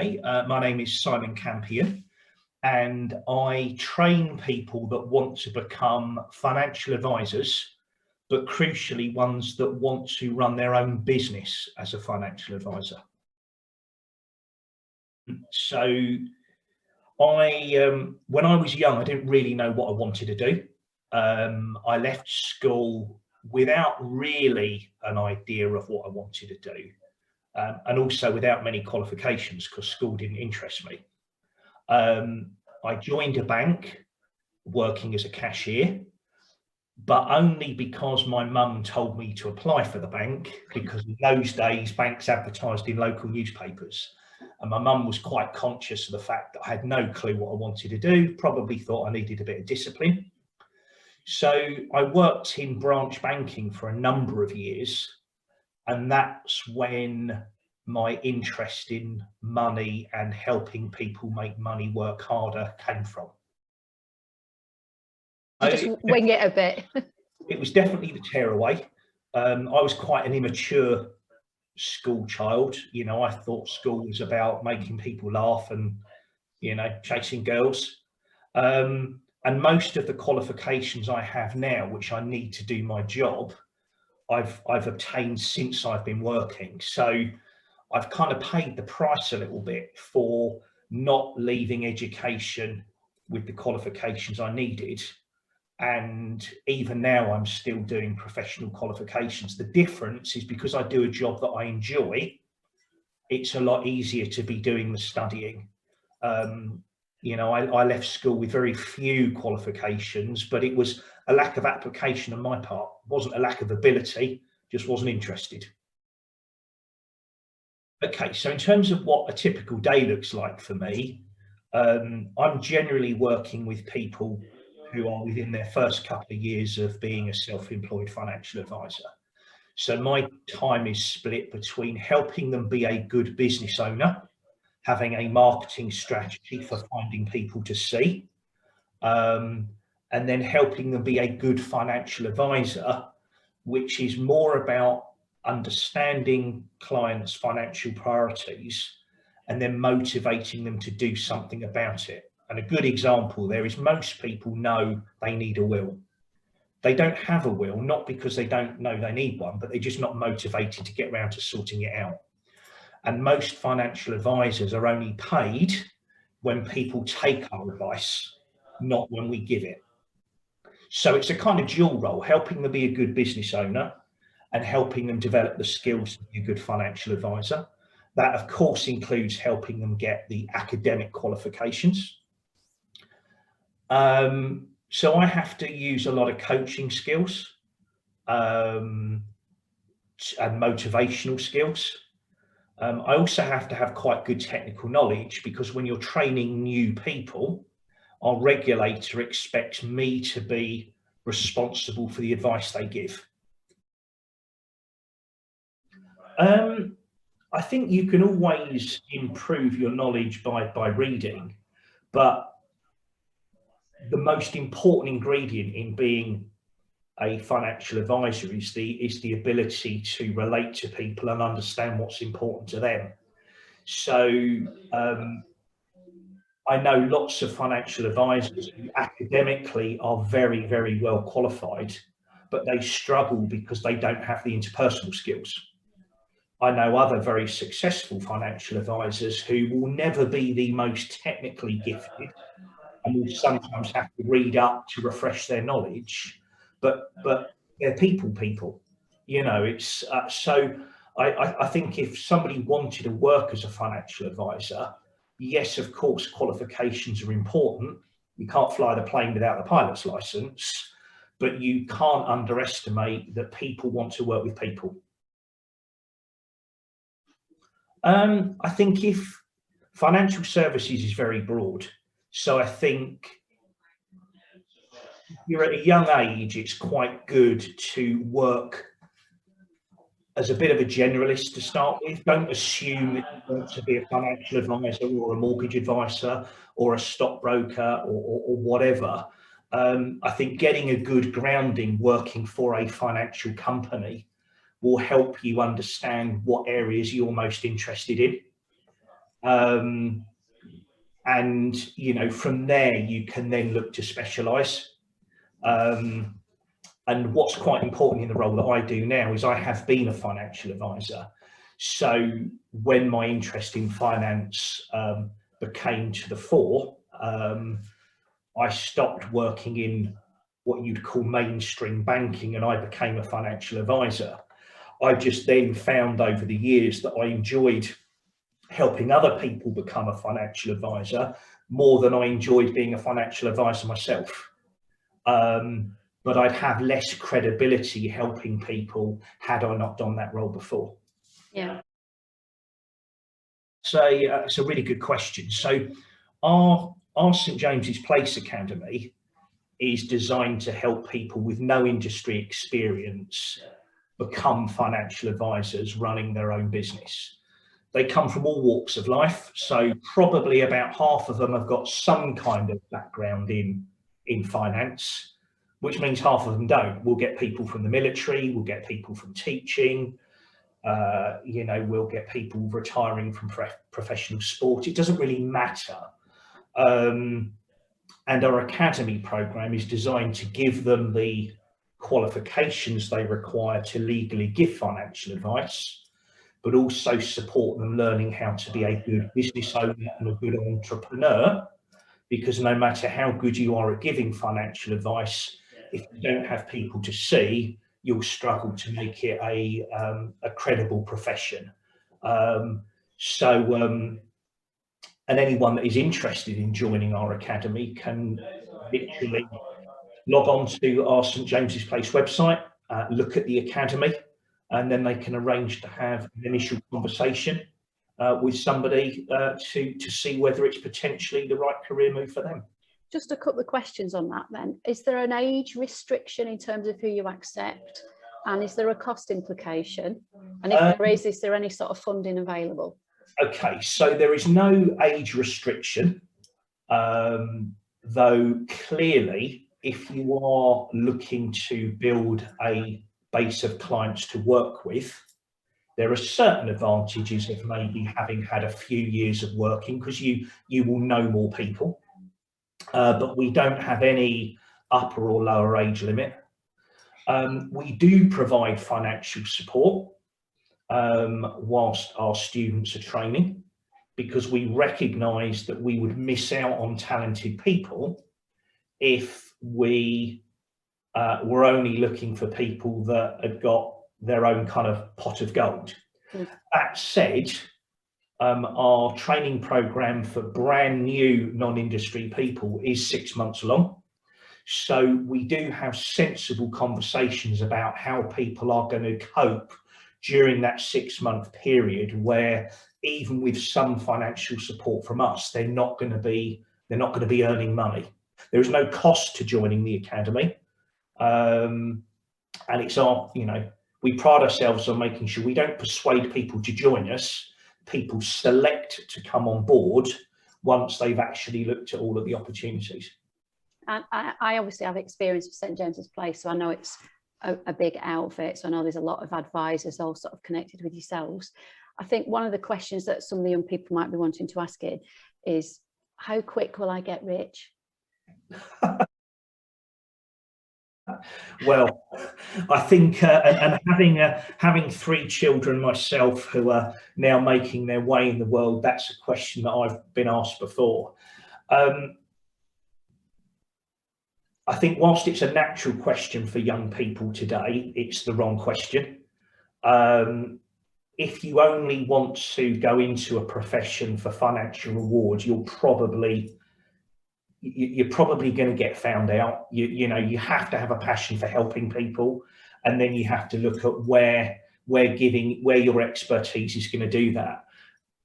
Hey, my name is Simon Campion, and I train people that want to become financial advisors, but crucially ones that want to run their own business as a financial advisor. So when I was young, I didn't really know what I wanted to do. I left school without really an idea of what I wanted to do. And also without many qualifications because school didn't interest me. I joined a bank working as a cashier, but only because my mum told me to apply for the bank, because in those days banks advertised in local newspapers. And my mum was quite conscious of the fact that I had no clue what I wanted to do, probably thought I needed a bit of discipline. So I worked in branch banking for a number of years, and that's when my interest in money and helping people make money work harder came from. You just wing it a bit. It was definitely the tearaway. I was quite an immature school child. You know, I thought school was about making people laugh and, you know, chasing girls. And most of the qualifications I have now, which I need to do my job, I've obtained since I've been working. So I've kind of paid the price a little bit for not leaving education with the qualifications I needed. And even now I'm still doing professional qualifications. The difference is because I do a job that I enjoy, it's a lot easier to be doing the studying. You know, I left school with very few qualifications, but it was a lack of application on my part. It wasn't a lack of ability, just wasn't interested. Okay, so in terms of what a typical day looks like for me, I'm generally working with people who are within their first couple of years of being a self-employed financial advisor. So my time is split between helping them be a good business owner, having a marketing strategy for finding people to see, and then helping them be a good financial advisor, which is more about understanding clients' financial priorities and then motivating them to do something about it. And a good example there is most people know they need a will. They don't have a will, not because they don't know they need one, but they're just not motivated to get around to sorting it out. And most financial advisors are only paid when people take our advice, not when we give it. So it's a kind of dual role, helping them be a good business owner and helping them develop the skills to be a good financial advisor. That, of course, includes helping them get the academic qualifications. So I have to use a lot of coaching skills and motivational skills. I also have to have quite good technical knowledge, because when you're training new people, our regulator expects me to be responsible for the advice they give. I think you can always improve your knowledge by reading, but the most important ingredient in being a financial advisor is the ability to relate to people and understand what's important to them. So I know lots of financial advisors who academically are very, very well qualified, but they struggle because they don't have the interpersonal skills. I know other very successful financial advisors who will never be the most technically gifted and will sometimes have to read up to refresh their knowledge, but they're people, you know. It's so I think if somebody wanted to work as a financial advisor, yes, of course, qualifications are important. You can't fly the plane without the pilot's license, but you can't underestimate that people want to work with people. I think if financial services is very broad, so I think if you're at a young age, it's quite good to work as a bit of a generalist to start with. Don't assume that you want to be a financial advisor or a mortgage advisor or a stockbroker or whatever. I think getting a good grounding working for a financial company will help you understand what areas you're most interested in. And, you know, from there, you can then look to specialise. And what's quite important in the role that I do now is I have been a financial advisor. So when my interest in finance became to the fore, I stopped working in what you'd call mainstream banking and I became a financial advisor. I just then found over the years that I enjoyed helping other people become a financial advisor more than I enjoyed being a financial advisor myself. But I'd have less credibility helping people had I not done that role before. Yeah. So it's a really good question. So our St James's Place Academy is designed to help people with no industry experience become financial advisors running their own business. They come from all walks of life, so probably about half of them have got some kind of background in finance, which means half of them don't. We'll get people from the military, we'll get people from teaching, you know, we'll get people retiring from professional sport. It doesn't really matter. And our academy program is designed to give them the qualifications they require to legally give financial advice, but also support them learning how to be a good business owner and a good entrepreneur, because no matter how good you are at giving financial advice, if you don't have people to see, you'll struggle to make it a credible profession. And anyone that is interested in joining our academy can literally log on to our St James's Place website, look at the academy, and then they can arrange to have an initial conversation with somebody to see whether it's potentially the right career move for them. Just a couple of questions on that then. Is there an age restriction in terms of who you accept? And is there a cost implication? And if there is there any sort of funding available? Okay, so there is no age restriction, though clearly if you are looking to build a base of clients to work with, there are certain advantages of maybe having had a few years of working, because you will know more people, but we don't have any upper or lower age limit. We do provide financial support whilst our students are training, because we recognise that we would miss out on talented people if we were only looking for people that had got their own kind of pot of gold. That said, our training programme for brand new non-industry people is 6 months long. So we do have sensible conversations about how people are going to cope during that 6-month period, where even with some financial support from us, they're not going to be earning money. There is no cost to joining the academy, and it's our, you know, we pride ourselves on making sure we don't persuade people to join us. People select to come on board once they've actually looked at all of the opportunities. And I obviously have experience with St James's Place, so I know it's a big outfit. So I know there's a lot of advisors all sort of connected with yourselves. I think one of the questions that some of the young people might be wanting to ask it is, how quick will I get rich? Well, I think, and having 3 children myself who are now making their way in the world, that's a question that I've been asked before. I think whilst it's a natural question for young people today, it's the wrong question. If you only want to go into a profession for financial reward, you're probably going to get found out. You know, you have to have a passion for helping people, and then you have to look at where your expertise is going to do that.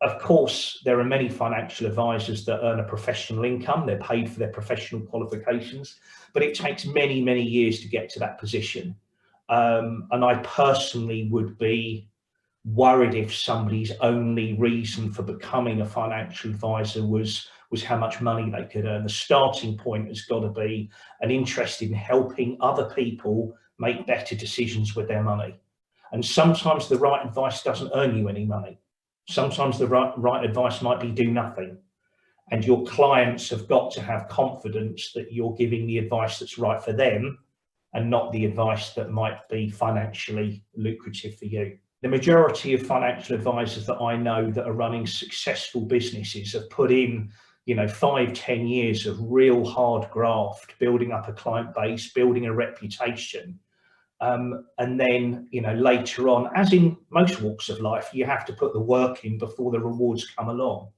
Of course, there are many financial advisors that earn a professional income. They're paid for their professional qualifications, but it takes many, many years to get to that position. And I personally would be worried if somebody's only reason for becoming a financial advisor was how much money they could earn. The starting point has got to be an interest in helping other people make better decisions with their money. And sometimes the right advice doesn't earn you any money. Sometimes the right advice might be do nothing. And your clients have got to have confidence that you're giving the advice that's right for them and not the advice that might be financially lucrative for you. The majority of financial advisors that I know that are running successful businesses have put in, 5-10 years of real hard graft, building up a client base, building a reputation. And then, later on, as in most walks of life, you have to put the work in before the rewards come along.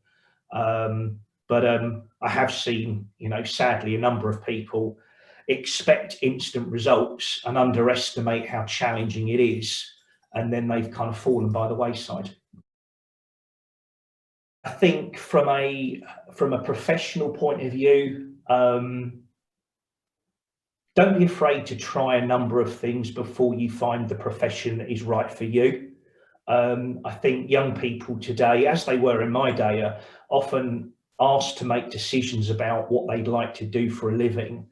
But I have seen, sadly, a number of people expect instant results and underestimate how challenging it is, and then they've kind of fallen by the wayside. I think from a professional point of view, don't be afraid to try a number of things before you find the profession that is right for you. I think young people today, as they were in my day, are often asked to make decisions about what they'd like to do for a living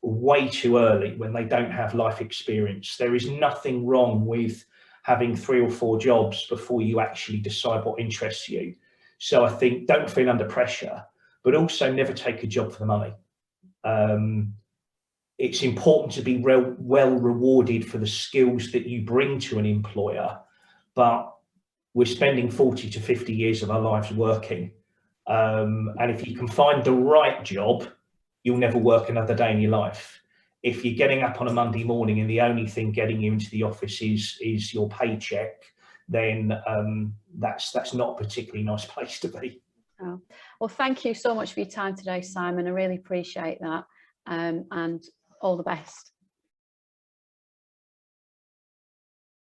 way too early when they don't have life experience. There is nothing wrong with having 3 or 4 jobs before you actually decide what interests you. So I think don't feel under pressure, but also never take a job for the money. It's important to be well rewarded for the skills that you bring to an employer, but we're spending 40 to 50 years of our lives working. And if you can find the right job, you'll never work another day in your life. If you're getting up on a Monday morning and the only thing getting you into the office is your paycheck, then that's not a particularly nice place to be. Oh. Well, thank you so much for your time today, Simon. I really appreciate that, and all the best.